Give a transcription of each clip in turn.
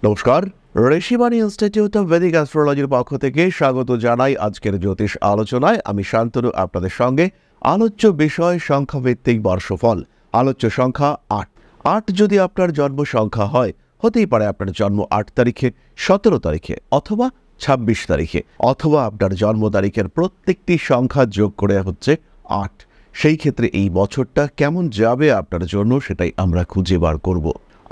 নমস্কার, Rishibani institute of Vedic অ্যাস্ট্রোলজির পক্ষ থেকে স্বাগত জানাই আজকের জ্যোতিষ আলোচনায়। আমি শান্তনু আপনাদের সঙ্গে। আলোচ্য বিষয় সংখ্যাভিত্তিক বর্ষফল। আলোচ্য সংখ্যা ৮। ৮ যদি আপনার জন্ম সংখ্যা হয়, হতেই পারে আপনার জন্ম ৮ তারিখে, ১৭ তারিখে অথবা ২৬ তারিখে, অথবা আপনার জন্ম তারিখের প্রত্যেকটি সংখ্যা যোগ করে হচ্ছে ৮। সেই ক্ষেত্রে এই বছরটা কেমন যাবে আপনার জন্য সেটাই আমরা খুঁজে বার করব।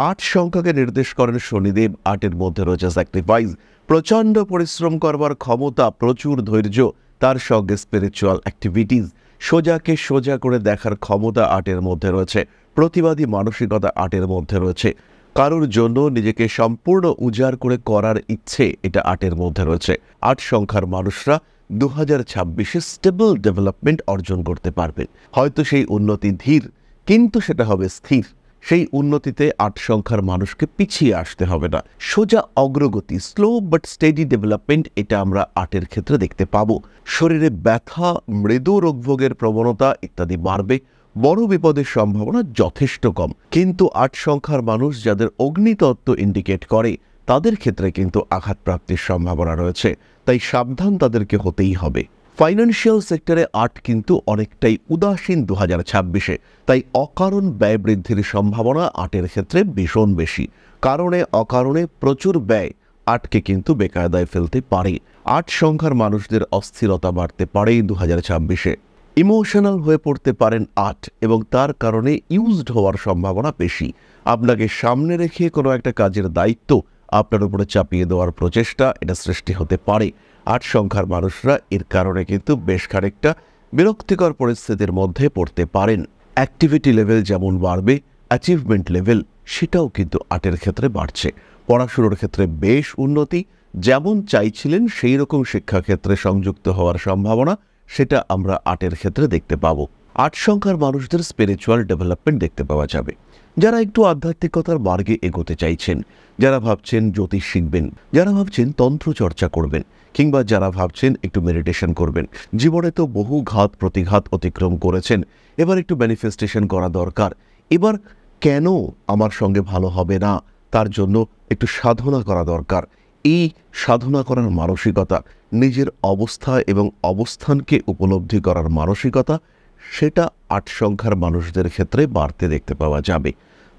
৮ সংখ্যাকে নির্দেশ করেন শনিদেব। ৮-এর মধ্যে রয়েছে স্যাক্রিফাইস, প্রচণ্ড পরিশ্রম করবার ক্ষমতা, প্রচুর ধৈর্য, তার সঙ্গে স্পিরিচুয়াল অ্যাক্টিভিটিস, সোজাকে সোজা করে দেখার ক্ষমতা ৮-এর মধ্যে রয়েছে। প্রতিবাদী মানসিকতা 8-এর মধ্যে রয়েছে। কারোর জন্য নিজেকে সম্পূর্ণ উজাড় করে করার ইচ্ছে, এটা 8-এর মধ্যে রয়েছে। ৮ সংখ্যার মানুষরা 2026-এ স্টেবল ডেভেলপমেন্ট অর্জন করতে পারবেন। হয়তো সেই উন্নতি ধীর, কিন্তু সেটা হবে স্থির। সেই উন্নতিতে ৮ সংখ্যার মানুষকে পিছিয়ে আসতে হবে না, সোজা অগ্রগতি, স্লো বাট স্টেডি ডেভেলপমেন্ট, এটা আমরা ৮-এর ক্ষেত্রে দেখতে পাবো। শরীরে ব্যথা, মৃদু রোগভোগের প্রবণতা ইত্যাদি বাড়বে। বড় বিপদের সম্ভাবনা যথেষ্ট কম, কিন্তু ৮ সংখ্যার মানুষ যাদের অগ্নিতত্ত্ব ইন্ডিকেট করে তাদের ক্ষেত্রে কিন্তু আঘাতপ্রাপ্তির সম্ভাবনা রয়েছে, তাই সাবধান তাদেরকে হতেই হবে। ফাইন্যান্সিয়াল সেক্টরে ৮ কিন্তু অনেকটাই উদাসীন 2026-এ, তাই অকারণ ব্যয় বৃদ্ধির সম্ভাবনা ৮-এর ক্ষেত্রে ভীষণ বেশি। কারণে অকারণে প্রচুর ব্যয় ৮-কে কিন্তু বেকায়দায় ফেলতে পারে। ৮ সংখ্যার মানুষদের অস্থিরতা বাড়তে পারে 2026-এ। ইমোশনাল হয়ে পড়তে পারেন ৮, এবং তার কারণে ইউজড হওয়ার সম্ভাবনা বেশি। আপনাকে সামনে রেখে কোনো একটা কাজের দায়িত্ব আপনার উপরে চাপিয়ে দেওয়ার প্রচেষ্টা, এটা সৃষ্টি হতে পারে। ৮ সংখ্যার মানুষরা এর কারণে কিন্তু বেশ খানিকটা বিরক্তিকর পরিস্থিতির মধ্যে পড়তে পারেন। অ্যাক্টিভিটি লেভেল যেমন বাড়বে, অ্যাচিভমেন্ট লেভেল সেটাও কিন্তু ৮-এর ক্ষেত্রে বাড়ছে। পড়াশুনোর ক্ষেত্রে বেশ উন্নতি, যেমন চাইছিলেন সেই রকম শিক্ষাক্ষেত্রে সংযুক্ত হওয়ার সম্ভাবনা, সেটা আমরা ৮-এর ক্ষেত্রে দেখতে পাবো। ৮ সংখ্যার মানুষদের স্পিরিচুয়াল ডেভেলপমেন্ট দেখতে পাওয়া যাবে। যারা একটু আধ্যাত্মিকতার মার্গে এগোতে চাইছেন, যারা ভাবছেন জ্যোতিষ শিখবেন, যারা ভাবছেন তন্ত্র চর্চা করবেন, কিংবা যারা ভাবছেন একটু মেডিটেশন করবেন, জীবনে তো বহু ঘাত প্রতিঘাত অতিক্রম করেছেন, এবার একটু ম্যানিফেস্টেশন করা দরকার। এবার কেন আমার সঙ্গে ভালো হবে না, তার জন্য একটু সাধনা করা দরকার। এই সাধনা করার মানসিকতা, নিজের অবস্থা এবং অবস্থানকে উপলব্ধি করার মানসিকতা, সেটা ৮ সংখ্যার মানুষদের ক্ষেত্রে বাড়তে দেখতে পাওয়া যাবে।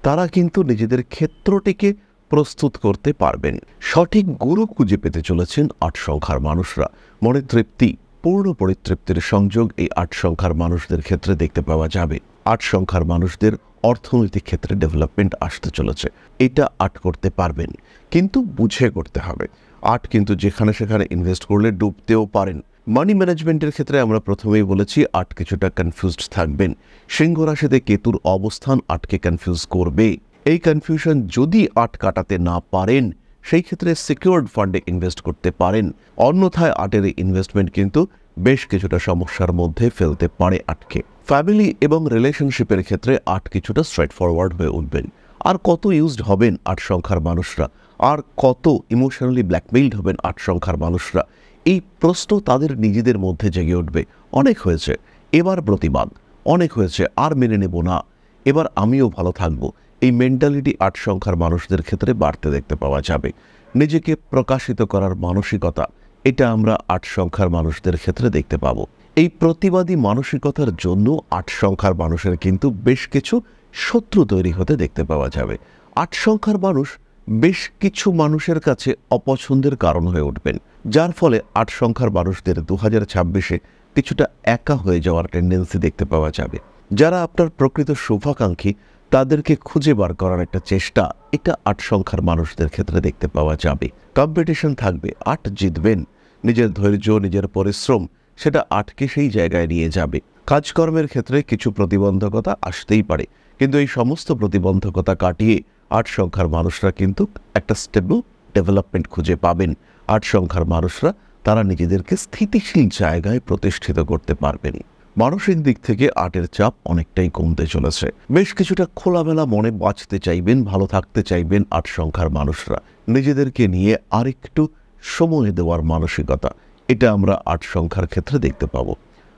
তারা কিন্তু নিজেদের ক্ষেত্রটিকে প্রস্তুত করতে পারবেন। সঠিক গুরু খুঁজে পেতে চলেছেন ৮ সংখ্যার মানুষরা। মনে তৃপ্তি, পূর্ণ পরিতৃপ্তির সংযোগ এই ৮ সংখ্যার মানুষদের ক্ষেত্রে দেখতে পাওয়া যাবে। ৮ সংখ্যার মানুষদের অর্থনৈতিক ক্ষেত্রে ডেভেলপমেন্ট আসতে চলেছে, এটা ৮ করতে পারবেন, কিন্তু বুঝে করতে হবে। ৮ কিন্তু যেখানে সেখানে ইনভেস্ট করলে ডুবতেও পারেন। মানি ম্যানেজমেন্টের ক্ষেত্রে আমরা প্রথমেই বলেছি ৮ কিছুটা কনফিউজড থাকবেন। সিংহ রাশিতে কেতুর অবস্থান ৮কে কনফিউজ করবে। এই কনফিউশন যদি ৮ কাটাতে না পারেন, সেই ক্ষেত্রে সিকিউরড ফান্ডে ইনভেস্ট করতে পারেন। অন্যথায় ৮-এর ইনভেস্টমেন্ট কিন্তু বেশ কিছুটা সমস্যার মধ্যে ফেলতে পারে ৮কে। ফ্যামিলি এবং রিলেশনশিপের ক্ষেত্রে ৮ কিছুটা স্ট্রেট ফরওয়ার্ড হয়ে উঠবেন। আর কত ইউজড হবেন ৮ সংখ্যার মানুষরা, আর কত ইমোশনালি ব্ল্যাকমেইলড হবেন ৮ সংখ্যার মানুষরা, এই প্রশ্ন তাদের নিজেদের মধ্যে জেগে উঠবে। অনেক হয়েছে, এবার প্রতিবাদ, অনেক হয়েছে, আর মেনে নেব না, এবার আমিও ভালো থাকবো, এই মেন্টালিটি ৮ সংখ্যার মানুষদের ক্ষেত্রে বাড়তে দেখতে পাওয়া যাবে। নিজেকে প্রকাশিত করার মানসিকতা, এটা আমরা ৮ সংখ্যার মানুষদের ক্ষেত্রে দেখতে পাবো। এই প্রতিবাদী মানসিকতার জন্য ৮ সংখ্যার মানুষের কিন্তু বেশ কিছু শত্রু তৈরি হতে দেখতে পাওয়া যাবে। ৮ সংখ্যার মানুষ বেশ কিছু মানুষের কাছে অপছন্দের কারণ হয়ে উঠবেন, যার ফলে ৮ সংখ্যার মানুষদের 2026-এ কিছুটা একা হয়ে যাওয়ার টেন্ডেন্সি দেখতে পাওয়া যাবে। যারা আপনার প্রকৃত শুভাকাঙ্ক্ষী, তাদেরকে খুঁজে বার করার একটা চেষ্টা, এটা ৮ সংখ্যার মানুষদের ক্ষেত্রে দেখতে পাওয়া যাবে। কম্পিটিশন থাকবে, ৮ জিতবেন। নিজের ধৈর্য, নিজের পরিশ্রম, সেটা ৮কে সেই জায়গায় নিয়ে যাবে। কাজকর্মের ক্ষেত্রে কিছু প্রতিবন্ধকতা আসতেই পারে, কিন্তু এই সমস্ত প্রতিবন্ধকতা কাটিয়ে ৮ সংখ্যার মানুষরা কিন্তু একটা স্টেবল ডেভেলপমেন্ট খুঁজে পাবেন। ৮ সংখ্যার মানুষরা তারা নিজেদেরকে স্থিতিশীল জায়গায় প্রতিষ্ঠিত করতে পারবেন। মানসিক দিক থেকে ৮-এর চাপ অনেকটাই কমতে চলেছে। বেশ কিছুটা খোলামেলা মনে বাঁচতে চাইবেন, ভালো থাকতে চাইবেন ৮ সংখ্যার মানুষরা। নিজেদেরকে নিয়ে আরেকটু সময় দেওয়ার মানসিকতা, এটা আমরা ৮ সংখ্যার ক্ষেত্রে দেখতে পাবো।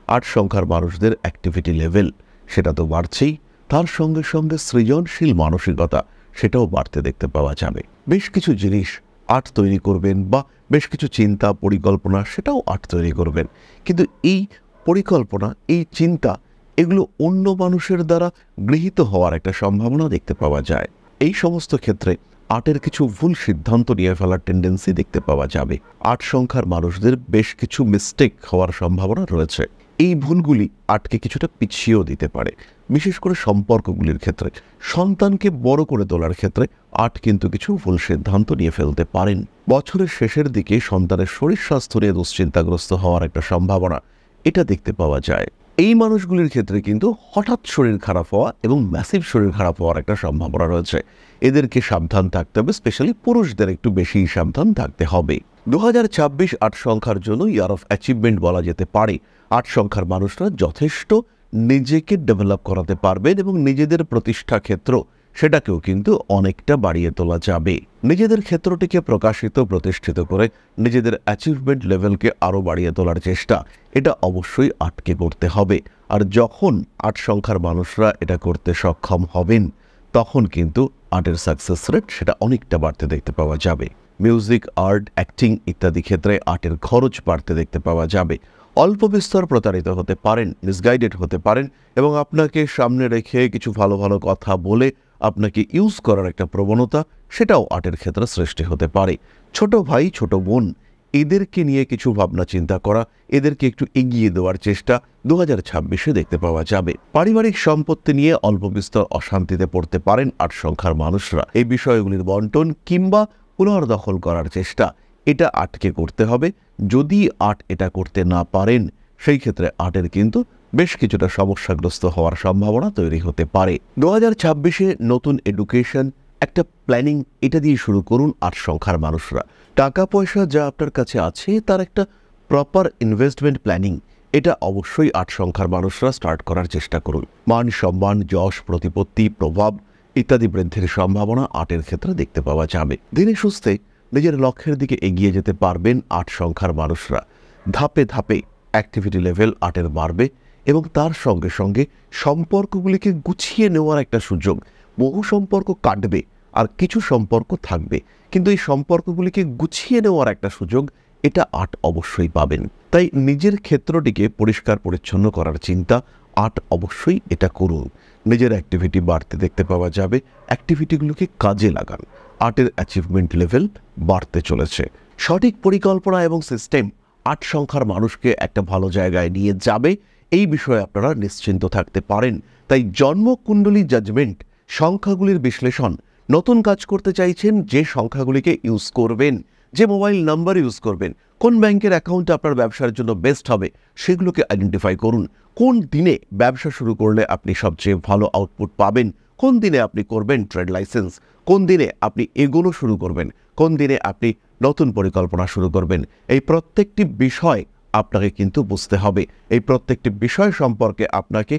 ৮ সংখ্যার মানুষদের অ্যাক্টিভিটি লেভেল, সেটা তো বাড়ছেই, তার সঙ্গে সঙ্গে সৃজনশীল মানসিকতা, সেটাও বাড়তে দেখতে পাওয়া যাবে। বেশ কিছু জিনিস আর্ট তৈরি করবেন বা বেশ কিছু চিন্তা পরিকল্পনা সেটাও আর্ট তৈরি করবেন, কিন্তু এই পরিকল্পনা এই চিন্তা এগুলো অন্য মানুষের দ্বারা গৃহীত হওয়ার একটা সম্ভাবনা দেখতে পাওয়া যায়। এই সমস্ত ক্ষেত্রে আর্টের কিছু ভুল সিদ্ধান্ত নিয়ে ফেলার টেন্ডেন্সি দেখতে পাওয়া যাবে। আর্ট সংখ্যার মানুষদের বেশ কিছু মিস্টেক হওয়ার সম্ভাবনা রয়েছে। এই ভুলগুলি আর্টকে কিছুটা পিছিয়েও দিতে পারে, বিশেষ করে সম্পর্কগুলির ক্ষেত্রে। সন্তানকে বড় করে তোলার ক্ষেত্রে আর্ট কিন্তু কিছু ভুল সিদ্ধান্ত নিয়ে ফেলতে পারেন। বছরের শেষের দিকে সন্তানের শরীর স্বাস্থ্য নিয়ে দুশ্চিন্তাগ্রস্ত হওয়ার একটা সম্ভাবনা এটা দেখতে পাওয়া যায়। এই মানুষগুলির ক্ষেত্রে কিন্তু হঠাৎ শরীর খারাপ হওয়া এবং ম্যাসিভ শরীর খারাপ হওয়ার একটা সম্ভাবনা রয়েছে। এদেরকে সাবধান থাকতে হবে, স্পেশালি পুরুষদের একটু বেশি সাবধান থাকতে হবে। 2026 আট সংখ্যার জন্য ইয়ার অফ অ্যাচিভমেন্ট বলা যেতে পারে। আট সংখ্যার মানুষরা যথেষ্ট নিজেকে ডেভেলপ করাতে পারবেন এবং নিজেদের প্রতিষ্ঠা ক্ষেত্র সেটাকেও কিন্তু অনেকটা বাড়িয়ে তোলা যাবে। নিজেদের ক্ষেত্রটিকে প্রকাশিত প্রতিষ্ঠিত করে নিজেদের অ্যাচিভমেন্ট লেভেলকে আরও বাড়িয়ে তোলার চেষ্টা এটা অবশ্যই আটকে করতে হবে। আর যখন আট সংখ্যার মানুষরা এটা করতে সক্ষম হবেন তখন কিন্তু আর্টের সাকসেস রেট সেটা অনেকটা বাড়তে দেখতে পাওয়া যাবে। মিউজিক, আর্ট, অ্যাক্টিং ইত্যাদি ক্ষেত্রে আর্টের খরচ বাড়তে দেখতে পাওয়া যাবে। অল্প বিস্তর প্রতারিত হতে পারেন, মিসগাইডেড হতে পারেন এবং আপনাকে সামনে রেখে কিছু ভালো ভালো কথা বলে আপনাকে ইউজ করার একটা প্রবণতা সেটাও আর্টের ক্ষেত্রে সৃষ্টি হতে পারে। ছোট ভাই, ছোট বোন এদেরকে নিয়ে কিছু ভাবনা চিন্তা করা, এদেরকে একটু এগিয়ে দেওয়ার চেষ্টা 2026-এ দেখতে পাওয়া যাবে। পারিবারিক সম্পত্তি নিয়ে অল্প বিস্তর অশান্তিতে পড়তে পারেন আট সংখ্যার মানুষরা। এই বিষয়গুলির বন্টন কিংবা পুনর্দখল করার চেষ্টা এটা আটকে করতে হবে। যদি আট এটা করতে না পারেন সেই ক্ষেত্রে আর্টের কিন্তু বেশ কিছুটা সমস্যাগ্রস্ত হওয়ার সম্ভাবনা তৈরি হতে পারে। 2026-এ নতুন এডুকেশন একটা প্ল্যানিং এটা দিয়ে শুরু করুন আট সংখ্যার মানুষরা। টাকা পয়সা যা আপনার কাছে আছে তার একটা প্রপার ইনভেস্টমেন্ট প্ল্যানিং এটা অবশ্যই আট সংখ্যার মানুষরা স্টার্ট করার চেষ্টা করুন। মান সম্মান, যশ, প্রতিপত্তি, প্রভাব ইত্যাদি বৃদ্ধির সম্ভাবনা আটের ক্ষেত্রে দেখতে পাওয়া যাবে। দিনে সুস্থে নিজের লক্ষ্যের দিকে এগিয়ে যেতে পারবেন আট সংখ্যার মানুষরা। ধাপে ধাপে অ্যাক্টিভিটি লেভেল আটের বাড়বে এবং তার সঙ্গে সঙ্গে সম্পর্কগুলিকে গুছিয়ে নেওয়ার একটা সুযোগ। বহু সম্পর্ক কাটবে আর কিছু সম্পর্ক থাকবে, কিন্তু এই সম্পর্কগুলিকে গুছিয়ে নেওয়ার একটা সুযোগ এটা আট অবশ্যই পাবেন। তাই নিজের ক্ষেত্রটিকে পরিষ্কার পরিচ্ছন্ন করার চিন্তা আট অবশ্যই এটা করুন। নিজের অ্যাক্টিভিটি বাড়তে দেখতে পাওয়া যাবে, অ্যাক্টিভিটিগুলোকে কাজে লাগান। আর্টের অ্যাচিভমেন্ট লেভেল বাড়তে চলেছে। সঠিক পরিকল্পনা এবং সিস্টেম আট সংখ্যার মানুষকে একটা ভালো জায়গায় নিয়ে যাবে, এই বিষয়ে আপনারা নিশ্চিন্ত থাকতে পারেন। তাই জন্মকুণ্ডলী জাজমেন্ট, সংখ্যাগুলির বিশ্লেষণ, নতুন কাজ করতে চাইছেন যে সংখ্যাগুলিকে ইউজ করবেন, যে মোবাইল নাম্বার ইউজ করবেন, কোন ব্যাংকের অ্যাকাউন্ট আপনার ব্যবসার জন্য বেস্ট হবে সেগুলোকে আইডেন্টিফাই করুন। কোন দিনে ব্যবসা শুরু করলে আপনি সবচেয়ে ভালো আউটপুট পাবেন, কোন দিনে আপনি করবেন ট্রেড লাইসেন্স, কোন দিনে আপনি এগোনো শুরু করবেন, কোন দিনে আপনি নতুন পরিকল্পনা শুরু করবেন, এই প্রত্যেকটি বিষয় আপনাকে কিন্তু বুঝতে হবে। এই প্রত্যেকটি বিষয় সম্পর্কে আপনাকে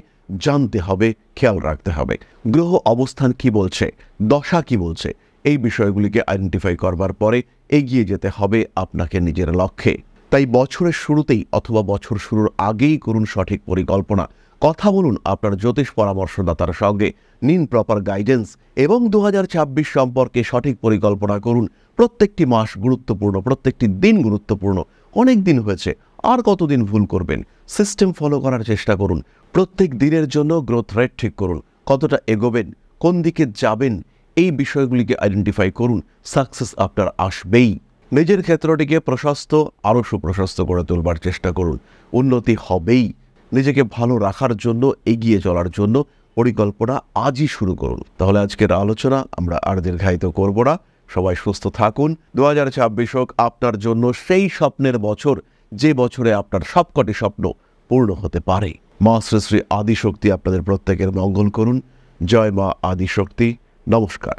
জানতে হবে, খেয়াল রাখতে হবে। গ্রহ অবস্থান কি বলছে, দশা কি বলছে, এই বিষয়গুলিকে আইডেন্টিফাই করবার পরে এগিয়ে যেতে হবে আপনাকে নিজের লক্ষ্যে। তাই বছরের শুরুতেই অথবা বছর শুরুর আগেই করুন সঠিক পরিকল্পনা। কথা বলুন আপনার জ্যোতিষ পরামর্শদাতার সঙ্গে, নিন প্রপার গাইডেন্স এবং 2026 সম্পর্কে সঠিক পরিকল্পনা করুন। প্রত্যেকটি মাস গুরুত্বপূর্ণ, প্রত্যেকটি দিন গুরুত্বপূর্ণ। অনেক দিন হয়েছে, আর কতদিন ভুল করবেন? সিস্টেম ফলো করার চেষ্টা করুন। প্রত্যেক দিনের জন্য গ্রোথ রেট ঠিক করুন, কতটা এগোবেন, কোন দিকে যাবেন, এই বিষয়গুলিকে আইডেন্টিফাই করুন। সাকসেস আপনার আসবেই। নিজের ক্ষেত্রটিকে প্রশস্ত, আরও সুপ্রশস্ত করে তোলবার চেষ্টা করুন, উন্নতি হবেই। নিজেকে ভালো রাখার জন্য, এগিয়ে চলার জন্য পরিকল্পনা আজই শুরু করুন। তাহলে আজকের আলোচনা আমরা আর দীর্ঘায়িত করব না। সবাই সুস্থ থাকুন। 2026 হোক আপনার জন্য সেই স্বপ্নের বছর যে বছরে আপনার সবকটি স্বপ্ন পূর্ণ হতে পারে। মা শ্রী শ্রী আদিশক্তি আপনাদের প্রত্যেকের মঙ্গল করুন। জয় মা আদিশক্তি। নমস্কার।